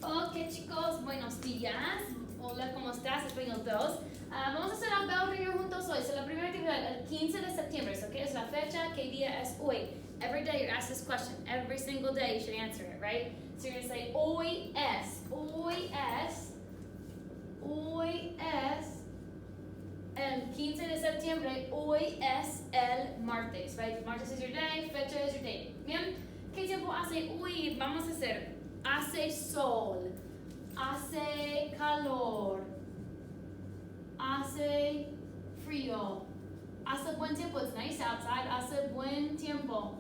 Ok, chicos, buenos días. Hola, ¿cómo estás? Español 2. Vamos a hacer el bell ringer juntos hoy. So, la primera actividad, el 15 de septiembre. So, ¿qué es la fecha? ¿Qué día es hoy? Every day you're asked this question. Every single day you should answer it, right? So, you're going to say, hoy es, el 15 de septiembre, hoy es el martes, right? Martes is your day, fecha is your date. Bien, ¿qué tiempo hace hoy? Vamos a hacer, hace sol, hace calor, hace frío, hace buen tiempo, it's nice outside, hace buen tiempo.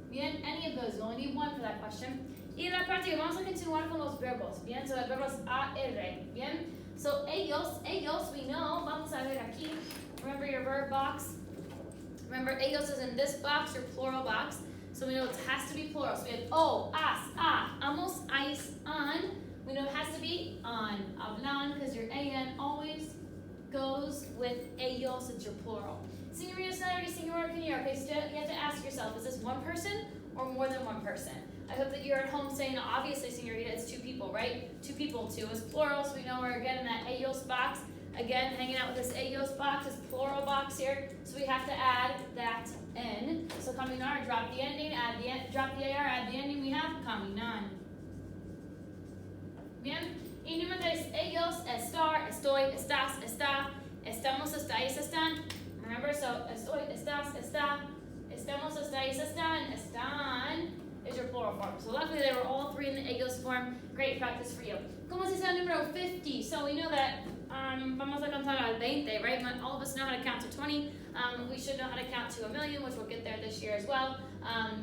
Bien, any of those, you only need one for that question. Y la práctica, vamos a continuar con los verbos, bien, so el verbo es AR, bien. So ellos, we know, vamos a ver aquí, remember your verb box? Remember, ellos is in this box, your plural box, so we know it has to be plural. So we have o, as, a, amos, ais, an. We know it has to be on, hablan, because your an always goes with ellos, it's your plural. Señorita, señora, okay, so you have to ask yourself, is this one person or more than one person? I hope that you're at home saying, obviously, señorita, it's two people, right? Two people, two is plural, so we know we're again in that ellos box. Again, hanging out with this ellos box, this plural box here, so we have to add that in. So caminar, drop the ending, add the drop the AR, add the ending, we have caminan. Bien, y número 3, ellos, estar, estoy, estás, está, estamos, estáis, están. Remember, so estoy, estás, está, estamos, estáis, están, están is your plural form. So luckily they were all three in the ellos form. Great practice for you. ¿Cómo se dice el número 50? So we know that vamos a contar al 20, right? All of us know how to count to 20. We should know how to count to 1,000,000, which we'll get there this year as well.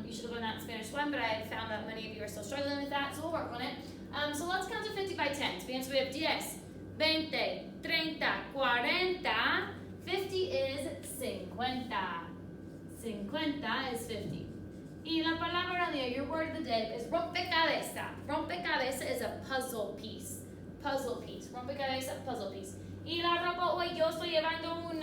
You should have learned that in Spanish 1, but I found that many of you are still struggling with that, so we'll work on it. So let's count to 50 by 10. So we have 10, 20, 30, 40. 50 is 50. 50 is 50. Y la palabra del día, your word of the day, is rompecabezas. Rompecabezas is a puzzle piece. Puzzle piece. Rompecabezas, puzzle piece. Y la ropa hoy, yo estoy llevando un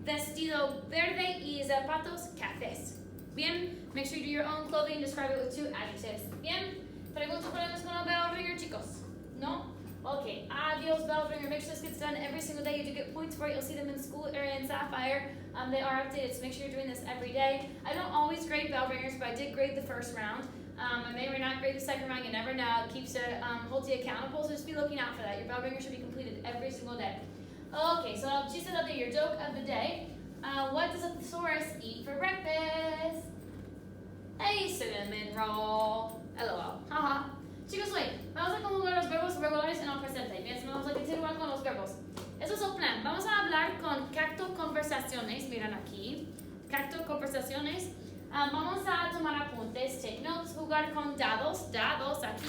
vestido verde y zapatos cafés. Bien, make sure you do your own clothing, describe it with 2 adjectives. Bien, pregunto problemas con el bell ringer, chicos. No? Okay, adios bell ringer. Make sure this gets done every single day. You do get points for it. You'll see them in school area in Sapphire. They are updated, so make sure you're doing this every day. I don't always grade bell ringers, but I did grade the first round. I may or may not grade the second round. You never know. It keeps it holds you accountable, so just be looking out for that. Your bell ringer should be completed every single day. Okay, so she said that your joke of the day. What does a thesaurus eat for breakfast? A cinnamon roll. LOL. Haha. Chicos, hoy vamos a conjugar los verbos regulares en el presente. Bien, vamos a continuar con los verbos. Eso es el plan. Vamos a hablar con Cacto Conversaciones. Miren aquí. Cacto Conversaciones. Vamos a tomar apuntes, take notes, jugar con dados. Dados, aquí.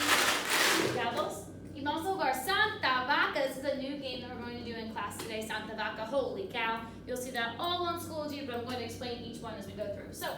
Dados. Y vamos a jugar Santa Vaca. This is a new game that we're going to do in class today. Santa Vaca. Holy cow. You'll see that all on Schoology, but I'm going to explain each one as we go through. So,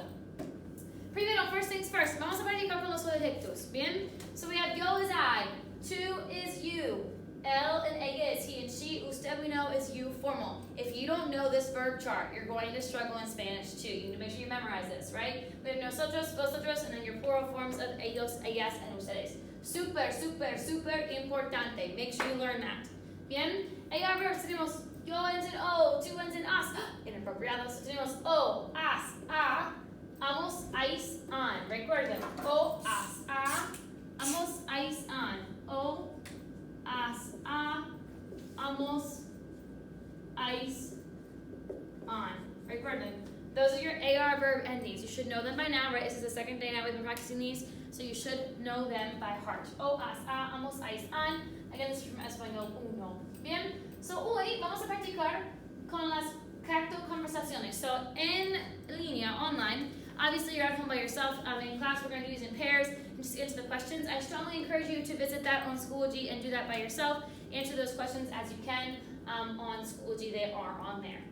primero, first things first, vamos a practicar con los adjectivos, ¿bien? So we have yo is I, tú is you, él and ella is he and she, usted we know is you formal. If you don't know this verb chart, you're going to struggle in Spanish too. You need to make sure you memorize this, right? We have nosotros, vosotros, and then your plural forms of ellos, ellas, and ustedes. Super, super, super importante. Make sure you learn that. Bien? AR verbs tenemos yo ends in o, tú ends in as. Inapropiado. So tenemos o, as, a. Amos, ice, on. Recuerden. O, as, a. Amos, ice, on. O, as, a. Amos, ice, on. Recuerden. Those are your AR verb endings. You should know them by now, right? This is the second day now we've been practicing these, so you should know them by heart. O, as, a. Amos, ice, on. Again, this is from Español 1. Bien? So, hoy vamos a practicar con las Cacto Conversaciones. So, en línea, online, obviously, you're at home by yourself. In class, we're going to use in pairs and just answer the questions. I strongly encourage you to visit that on Schoology and do that by yourself. Answer those questions as you can on Schoology. They are on there.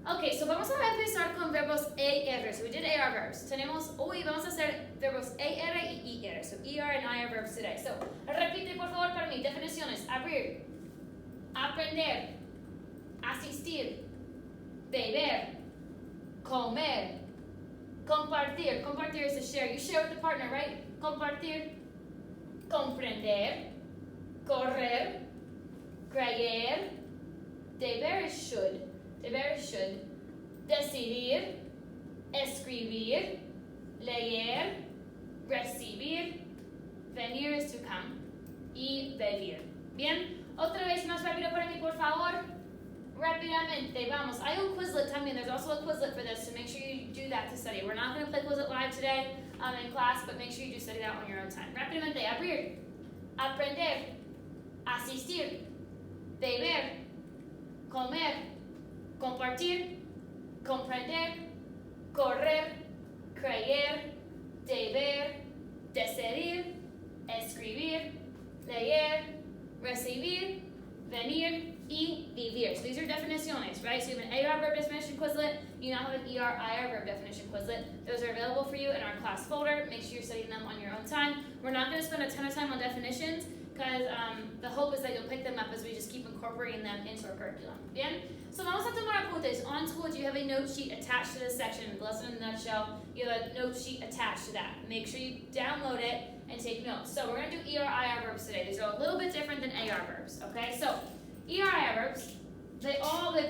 Okay, so vamos a empezar con verbos AR. So we did AR verbs. Hoy vamos a hacer verbos AR y IR. So ER and IR verbs today. So repite por favor para mí. Definiciones. Abrir. Aprender. Asistir. Beber. Comer. Compartir. Compartir is to share. You share with the partner, right? Compartir. comprender, correr, creer, deber is should, decidir, escribir, leer, recibir, venir is to come, y vivir. Bien, otra vez más rápido para mí, por favor. Rápidamente, vamos. Hay un Quizlet también. There's also a Quizlet for this, so make sure you do that to study. We're not going to play Quizlet live today in class, but make sure you do study that on your own time. Rápidamente, abrir, aprender, asistir, beber, comer, compartir, comprender, correr, creer, deber, decidir, escribir, leer, recibir, venir, y vivir. So these are definiciones, right? So you have an AR verb definition Quizlet, you now have an ER/IR verb definition Quizlet. Those are available for you in our class folder. Make sure you're studying them on your own time. We're not going to spend a ton of time on definitions because the hope is that you'll pick them up as we just keep incorporating them into our curriculum. Bien? So vamos a tomar apuntes. On school, you have a note sheet attached to this section. The lesson in a nutshell, you have a note sheet attached to that. Make sure you download it and take notes. So we're going to do ER/IR verbs today. These are a little bit different than AR verbs, okay? So ER/IR verbs, they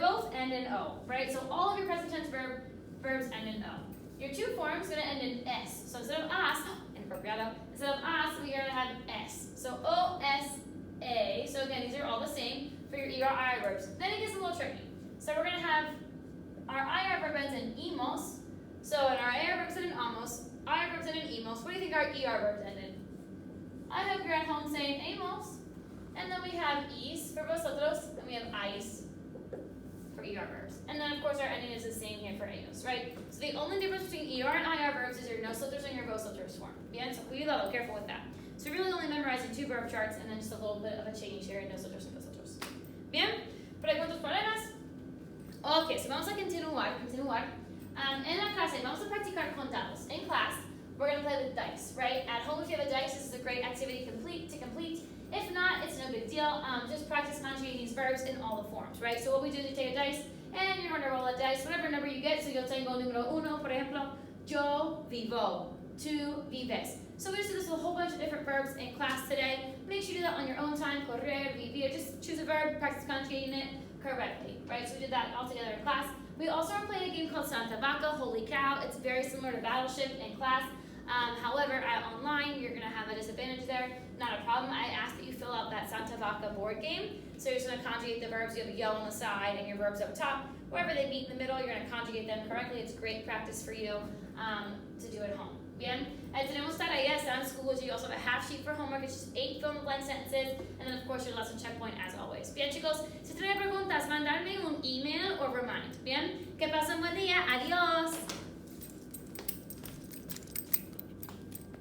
both end in O, right? So all of your present tense verbs end in O. Your two forms are going to end in S. So instead of as, inapropiado, instead of as, we are going to have S. So O-S-A. So again, these are all the same for your ER/IR verbs. Then it gets a little tricky. So we're going to have our IR verb ends in imos. So in our AR verbs end in amos, IR verbs end in emos. What do you think our ER verbs end in? I hope you're at home saying amos. And then we have is for vosotros, and we have ais for ER verbs. And then, of course, our ending is the same here for ellos, right? So the only difference between ER and IR verbs is your nosotros and your vosotros form. Bien, so cuidado, careful with that. So we're really only memorizing two verb charts and then just a little bit of a change here in nosotros and vosotros. Bien, preguntas, problemas? Ok, so vamos a continuar. En la clase, vamos a practicar contados. In class, we're going to play with dice, right? At home, if you have a dice, this is a great activity to complete. If not, it's no big deal. Just practice conjugating these verbs in all the forms, right? So what we do is you take a dice, and you're going to roll a dice, whatever number you get. So yo tengo número uno, por ejemplo, yo vivo, tú vives. So we just do this with a whole bunch of different verbs in class today. Make sure you do that on your own time, correr, vivir. Just choose a verb, practice conjugating it correctly, right? So we did that all together in class. We also are playing a game called Santa Vaca, Holy Cow. It's very similar to Battleship in class. However, online, you're going to have a disadvantage there. Not a problem. I ask that you fill out that Santa Vaca board game. So you're just going to conjugate the verbs. You have a yo on the side and your verbs up top. Wherever they meet in the middle, you're going to conjugate them correctly. It's great practice for you to do at home. Bien? Tenemos tareas down in school. You also have a half sheet for homework. It's just 8 fill-in-the-blank sentences. And then, of course, your lesson checkpoint as always. Bien, chicos? Si tienen preguntas